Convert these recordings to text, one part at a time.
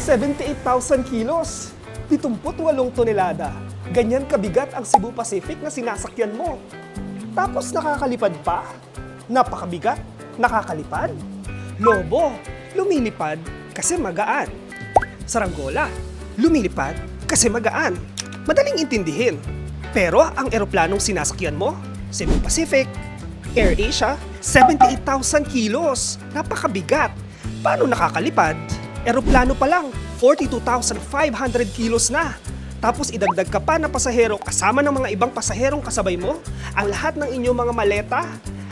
78,000 kilos, 78 tonelada. Ganyan kabigat ang Cebu Pacific na sinasakyan mo. Tapos nakakalipad pa? Napakabigat? Nakakalipad? Lobo, lumilipad kasi magaan. Saranggola, lumilipad kasi magaan. Madaling intindihin. Pero ang eroplanong sinasakyan mo, Cebu Pacific, AirAsia, 78,000 kilos. Napakabigat. Paano nakakalipad? Eroplano pa lang, 42,500 kilos na. Tapos idagdag ka pa na pasahero kasama ng mga ibang pasaherong kasabay mo, ang lahat ng inyong mga maleta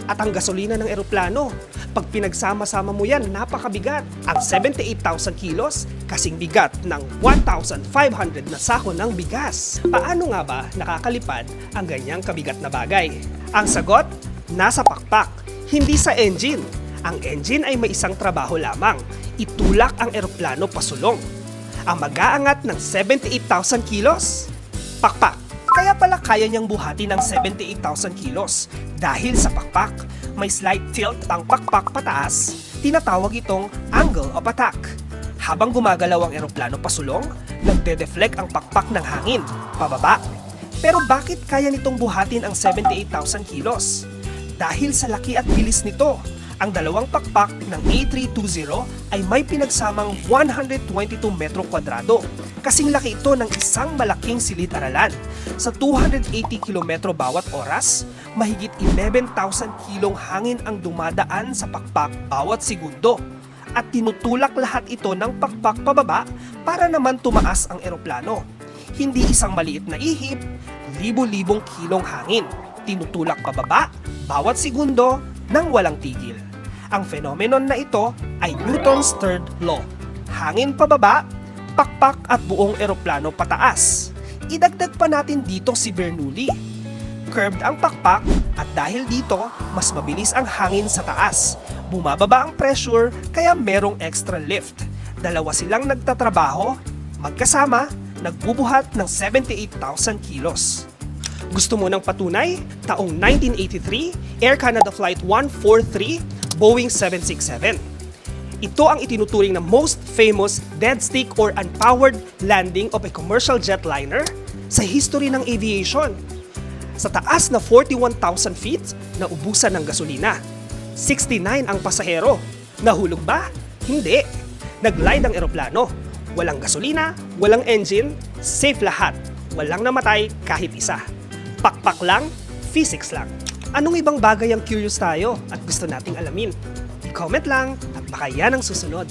at ang gasolina ng eroplano. Pag pinagsama-sama mo yan, napakabigat. Ang 78,000 kilos, kasing bigat ng 1,500 na sako ng bigas. Paano nga ba nakakalipad ang ganyang kabigat na bagay? Ang sagot, nasa pakpak, hindi sa engine. Ang engine ay may isang trabaho lamang, itulak ang eroplano pasulong. Ang mag-aangat ng 78,000 kilos? Pakpak. Kaya pala kaya niyang buhati ng 78,000 kilos. Dahil sa pakpak, may slight tilt ang pakpak pataas, tinatawag itong angle of attack. Habang gumagalaw ang eroplano pasulong, nagde-deflect ang pakpak ng hangin, pababa. Pero bakit kaya nitong buhatin ang 78,000 kilos? Dahil sa laki at bilis nito. Ang dalawang pakpak ng A320 ay may pinagsamang 122 metro kwadrado. Kasing laki ito ng isang malaking silid-aralan. Sa 280 kilometro bawat oras, mahigit 11,000 kilong hangin ang dumadaan sa pakpak bawat segundo. At tinutulak lahat ito ng pakpak pababa para naman tumaas ang eroplano. Hindi isang maliit na ihip, libo-libong kilong hangin. Tinutulak pababa bawat segundo nang walang tigil. Ang phenomenon na ito ay Newton's third law. Hangin pababa, pakpak at buong eroplano pataas. Idagdag pa natin dito si Bernoulli. Curved ang pakpak at dahil dito, mas mabilis ang hangin sa taas. Bumababa ang pressure kaya merong extra lift. Dalawa silang nagtatrabaho, magkasama, nagbubuhat ng 78,000 kilos. Gusto mo ng patunay? Taong 1983, Air Canada Flight 143, Boeing 767. Ito ang itinuturing na most famous dead stick or unpowered landing of a commercial jetliner sa history ng aviation. Sa taas na 41,000 feet, naubusan ng gasolina. 69 ang pasahero. Nahulog ba? Hindi. Nag-glide ang eroplano. Walang gasolina, walang engine, safe lahat. Walang namatay kahit isa. Pakpak lang, physics lang. Anong ibang bagay ang curious tayo at gusto nating alamin? I-comment lang at baka yan ang susunod.